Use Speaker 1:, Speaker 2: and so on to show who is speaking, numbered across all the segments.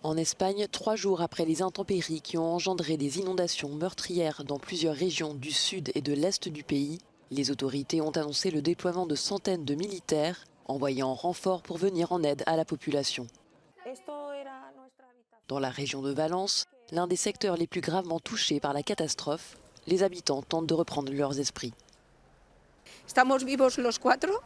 Speaker 1: En Espagne, 3 jours après les intempéries qui ont engendré des inondations meurtrières dans plusieurs régions du sud et de l'est du pays, les autorités ont annoncé le déploiement de centaines de militaires envoyés en renfort pour venir en aide à la population. Dans la région de Valence, l'un des secteurs les plus gravement touchés par la catastrophe, les habitants tentent de reprendre leurs esprits.
Speaker 2: Estamos vivos los cuatro,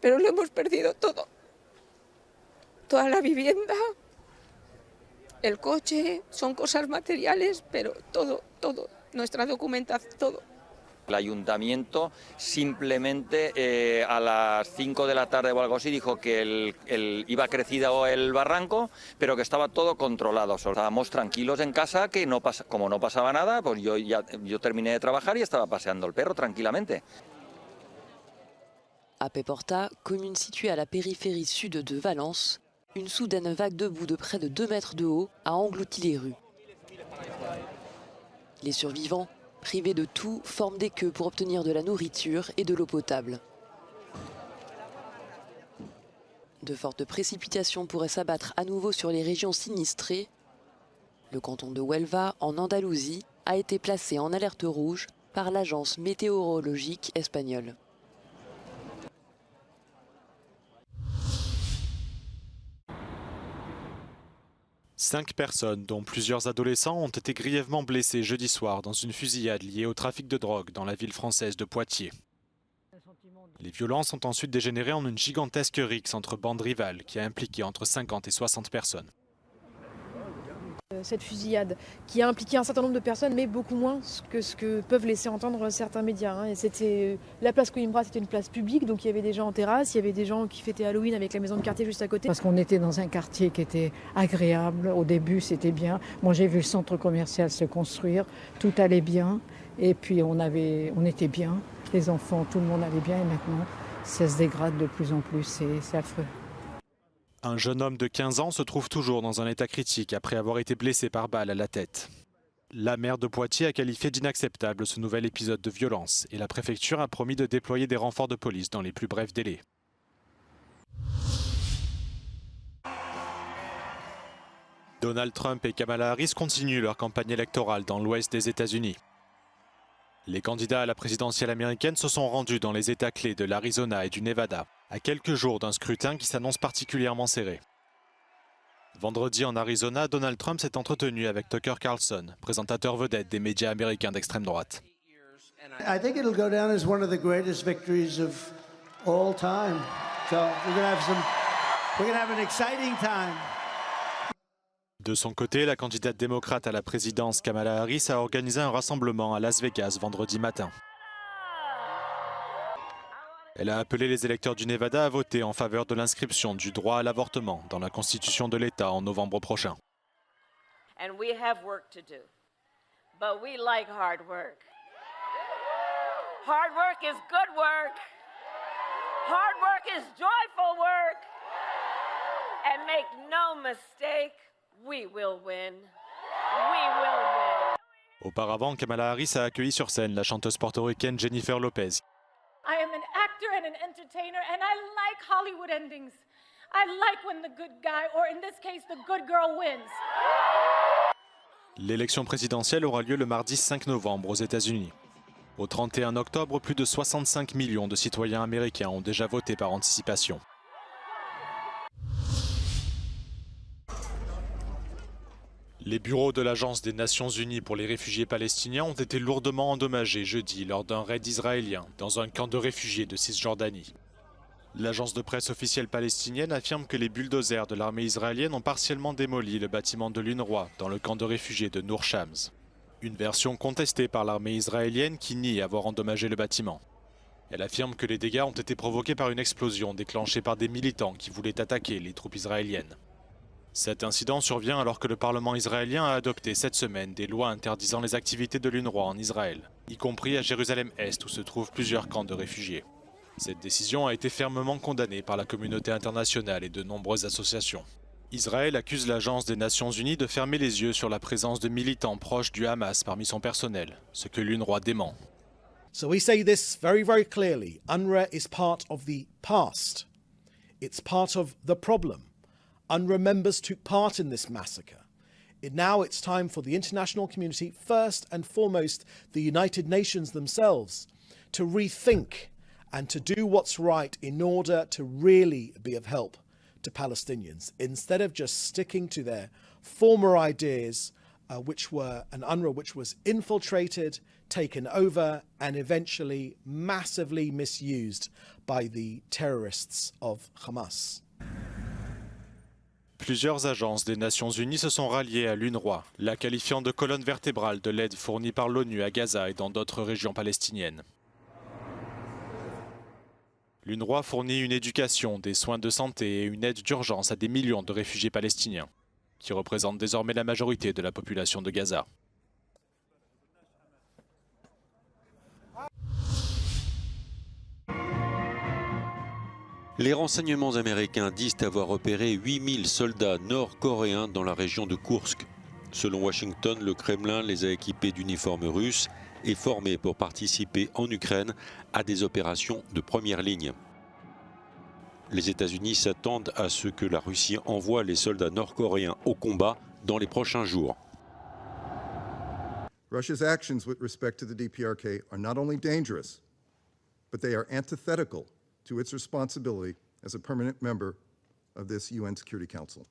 Speaker 2: pero lo hemos perdido todo. Toda la vivienda, el coche, son cosas materiales, pero todo, nuestra documentación, todo.
Speaker 3: El ayuntamiento simplemente a las 5 de la tarde o algo así dijo que iba crecido el barranco, pero que estaba todo controlado. O sea, estábamos tranquilos en casa, que como no pasaba nada, pues yo terminé de trabajar y estaba paseando el perro tranquilamente.
Speaker 1: À Peporta, commune située à la périphérie sud de Valence, une soudaine vague de boue de près de 2 mètres de haut a englouti les rues. Les survivants, privés de tout, forment des queues pour obtenir de la nourriture et de l'eau potable. De fortes précipitations pourraient s'abattre à nouveau sur les régions sinistrées. Le canton de Huelva, en Andalousie, a été placé en alerte rouge par l'agence météorologique espagnole.
Speaker 4: Cinq personnes, dont plusieurs adolescents, ont été grièvement blessées jeudi soir dans une fusillade liée au trafic de drogue dans la ville française de Poitiers. Les violences ont ensuite dégénéré en une gigantesque rixe entre bandes rivales qui a impliqué entre 50 et 60 personnes.
Speaker 5: Cette fusillade qui a impliqué un certain nombre de personnes, mais beaucoup moins que ce que peuvent laisser entendre certains médias. Et c'était la place Coimbra, c'était une place publique, donc il y avait des gens en terrasse, il y avait des gens qui fêtaient Halloween avec la maison de quartier juste à côté.
Speaker 6: Parce qu'on était dans un quartier qui était agréable, au début c'était bien. Moi j'ai vu le centre commercial se construire, tout allait bien, et puis on était bien, les enfants, tout le monde allait bien, et maintenant ça se dégrade de plus en plus, c'est affreux.
Speaker 4: Un jeune homme de 15 ans se trouve toujours dans un état critique après avoir été blessé par balle à la tête. La maire de Poitiers a qualifié d'inacceptable ce nouvel épisode de violence et la préfecture a promis de déployer des renforts de police dans les plus brefs délais. Donald Trump et Kamala Harris continuent leur campagne électorale dans l'ouest des États-Unis. Les candidats à la présidentielle américaine se sont rendus dans les États clés de l'Arizona et du Nevada, à quelques jours d'un scrutin qui s'annonce particulièrement serré. Vendredi en Arizona, Donald Trump s'est entretenu avec Tucker Carlson, présentateur vedette des médias américains d'extrême droite.
Speaker 7: I think it'll go down as one of the greatest victories of all time. So we're gonna have an exciting time.
Speaker 4: De son côté, la candidate démocrate à la présidence Kamala Harris a organisé un rassemblement à Las Vegas vendredi matin. Elle a appelé les électeurs du Nevada à voter en faveur de l'inscription du droit à l'avortement dans la Constitution de l'État en novembre prochain.
Speaker 8: And we have work to do, but we like hard work. Hard work is good work. Hard work is joyful work. And make no mistake, we will win. We will win.
Speaker 4: Auparavant, Kamala Harris a accueilli sur scène la chanteuse portoricaine Jennifer Lopez.
Speaker 9: I am an actor and an entertainer, and I like Hollywood endings. I like when the good guy, or in this case, the good girl wins.
Speaker 4: L'élection présidentielle aura lieu le mardi 5 novembre aux États-Unis. Au 31 octobre, plus de 65 millions de citoyens américains ont déjà voté par anticipation. Les bureaux de l'Agence des Nations Unies pour les réfugiés palestiniens ont été lourdement endommagés jeudi lors d'un raid israélien dans un camp de réfugiés de Cisjordanie. L'agence de presse officielle palestinienne affirme que les bulldozers de l'armée israélienne ont partiellement démoli le bâtiment de l'UNRWA dans le camp de réfugiés de Nour Shams. Une version contestée par l'armée israélienne qui nie avoir endommagé le bâtiment. Elle affirme que les dégâts ont été provoqués par une explosion déclenchée par des militants qui voulaient attaquer les troupes israéliennes. Cet incident survient alors que le Parlement israélien a adopté cette semaine des lois interdisant les activités de l'UNRWA en Israël, y compris à Jérusalem-Est où se trouvent plusieurs camps de réfugiés. Cette décision a été fermement condamnée par la communauté internationale et de nombreuses associations. Israël accuse l'Agence des Nations Unies de fermer les yeux sur la présence de militants proches du Hamas parmi son personnel, ce que l'UNRWA dément.
Speaker 10: So we say this very, very clearly. UNRWA is part of the past. It's part of the problem. unremembers took part in this massacre. Now it's time for the international community, first and foremost the United Nations themselves, to rethink and to do what's right in order to really be of help to Palestinians, instead of just sticking to their former ideas, which were an UNRWA which was infiltrated, taken over, and eventually massively misused by the terrorists of Hamas.
Speaker 4: Plusieurs agences des Nations Unies se sont ralliées à l'UNRWA, la qualifiant de colonne vertébrale de l'aide fournie par l'ONU à Gaza et dans d'autres régions palestiniennes. L'UNRWA fournit une éducation, des soins de santé et une aide d'urgence à des millions de réfugiés palestiniens, qui représentent désormais la majorité de la population de Gaza.
Speaker 11: Les renseignements américains disent avoir repéré 8000 soldats nord-coréens dans la région de Koursk. Selon Washington, le Kremlin les a équipés d'uniformes russes et formés pour participer en Ukraine à des opérations de première ligne. Les États-Unis s'attendent à ce que la Russie envoie les soldats nord-coréens au combat dans les prochains jours.
Speaker 12: Russia's actions with respect to the DPRK are not only dangerous, but they are antithetical to its responsibility as a permanent member of this UN Security Council.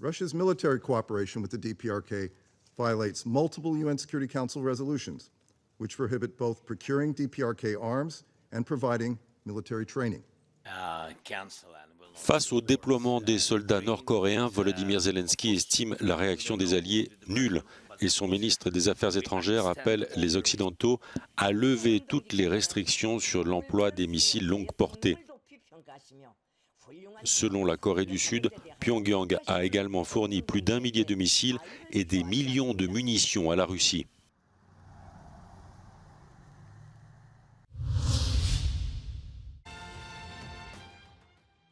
Speaker 12: Russia's military cooperation with the DPRK violates multiple UN Security Council resolutions, which prohibit both procuring DPRK arms and providing military training.
Speaker 11: Face au déploiement des soldats nord-coréens, Volodymyr Zelensky estime la réaction des Alliés nulle et son ministre des Affaires étrangères appelle les Occidentaux à lever toutes les restrictions sur l'emploi des missiles longue portée. Selon la Corée du Sud, Pyongyang a également fourni plus d'1 millier de missiles et des millions de munitions à la Russie.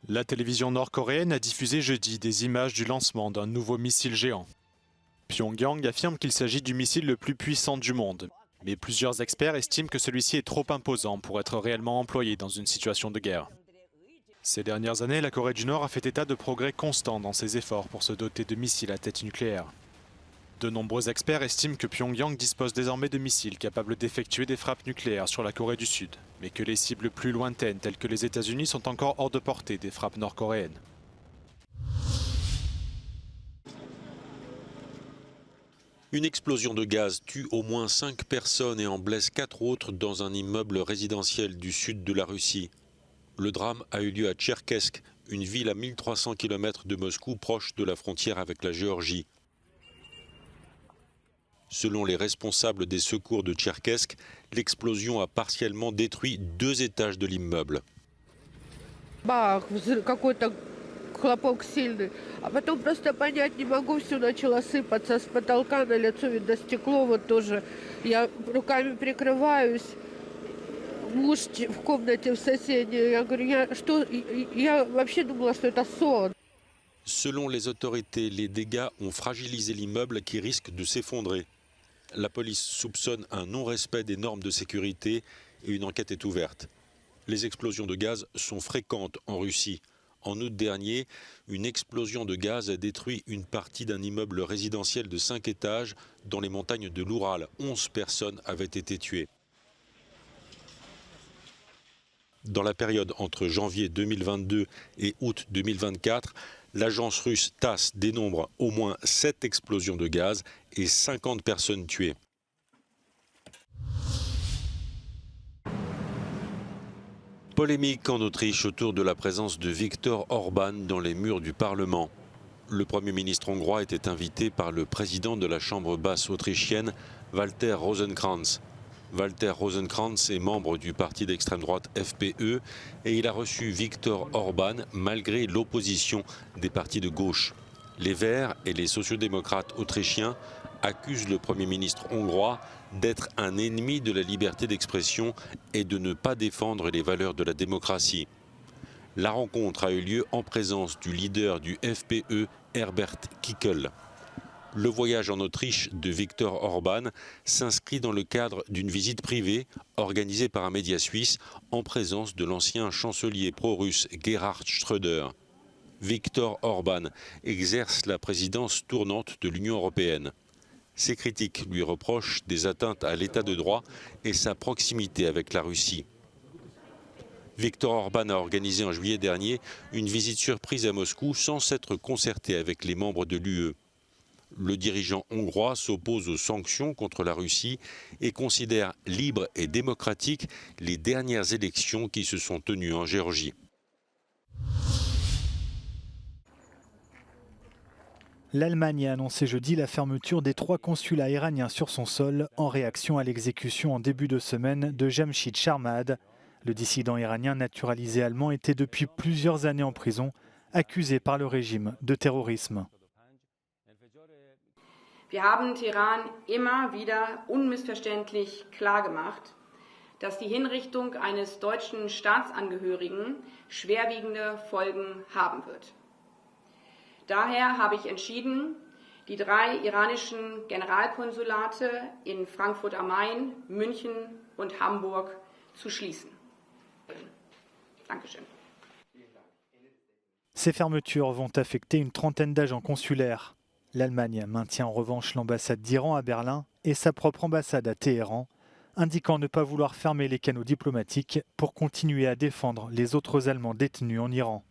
Speaker 4: La télévision nord-coréenne a diffusé jeudi des images du lancement d'un nouveau missile géant. Pyongyang affirme qu'il s'agit du missile le plus puissant du monde, mais plusieurs experts estiment que celui-ci est trop imposant pour être réellement employé dans une situation de guerre. Ces dernières années, la Corée du Nord a fait état de progrès constants dans ses efforts pour se doter de missiles à tête nucléaire. De nombreux experts estiment que Pyongyang dispose désormais de missiles capables d'effectuer des frappes nucléaires sur la Corée du Sud, mais que les cibles plus lointaines telles que les États-Unis sont encore hors de portée des frappes nord-coréennes.
Speaker 11: Une explosion de gaz tue au moins 5 personnes et en blesse 4 autres dans un immeuble résidentiel du sud de la Russie. Le drame a eu lieu à Tcherkesk, une ville à 1300 km de Moscou, proche de la frontière avec la Géorgie. Selon les responsables des secours de Tcherkesk, l'explosion a partiellement détruit 2 étages de l'immeuble.
Speaker 13: Хлопок сильный, а потом просто понять не могу, все начало сыпаться с потолка на лицо, видно стекло вот тоже. Я руками прикрываюсь, муж в комнате в соседней, я говорю, я вообще думала, что это сон.
Speaker 11: Selon les autorités, les dégâts ont fragilisé l'immeuble qui risque de s'effondrer. La police soupçonne un non-respect des normes de sécurité et une enquête est ouverte. Les explosions de gaz sont fréquentes en Russie. En août dernier, une explosion de gaz a détruit une partie d'un immeuble résidentiel de 5 étages dans les montagnes de l'Oural. 11 personnes avaient été tuées. Dans la période entre janvier 2022 et août 2024, l'agence russe TASS dénombre au moins 7 explosions de gaz et 50 personnes tuées. Polémique en Autriche autour de la présence de Viktor Orban dans les murs du Parlement. Le Premier ministre hongrois était invité par le président de la Chambre basse autrichienne, Walter Rosenkrantz. Walter Rosenkrantz est membre du parti d'extrême droite FPE et il a reçu Viktor Orban malgré l'opposition des partis de gauche. Les Verts et les sociodémocrates autrichiens accusent le Premier ministre hongrois d'être un ennemi de la liberté d'expression et de ne pas défendre les valeurs de la démocratie. La rencontre a eu lieu en présence du leader du FPE, Herbert Kickl. Le voyage en Autriche de Viktor Orban s'inscrit dans le cadre d'une visite privée organisée par un média suisse en présence de l'ancien chancelier pro-russe Gerhard Schröder. Viktor Orban exerce la présidence tournante de l'Union européenne. Ses critiques lui reprochent des atteintes à l'état de droit et sa proximité avec la Russie. Viktor Orban a organisé en juillet dernier une visite surprise à Moscou sans s'être concerté avec les membres de l'UE. Le dirigeant hongrois s'oppose aux sanctions contre la Russie et considère libres et démocratiques les dernières élections qui se sont tenues en Géorgie.
Speaker 14: L'Allemagne a annoncé jeudi la fermeture des 3 consulats iraniens sur son sol en réaction à l'exécution en début de semaine de Jamshid Sharmad. Le dissident iranien naturalisé allemand était depuis plusieurs années en prison, accusé par le régime de terrorisme.
Speaker 15: Wir haben Teheran immer wieder unmissverständlich klargemacht, dass die Hinrichtung eines deutschen Staatsangehörigen schwerwiegende Folgen haben wird. Daher habe ich entschieden, die 3 iranischen Generalkonsulate in Frankfurt am Main, München und Hamburg zu schließen. Dankeschön.
Speaker 14: Ces fermetures vont affecter une trentaine d'agents consulaires. L'Allemagne maintient en revanche l'ambassade d'Iran à Berlin et sa propre ambassade à Téhéran, indiquant ne pas vouloir fermer les canaux diplomatiques pour continuer à défendre les autres Allemands détenus en Iran.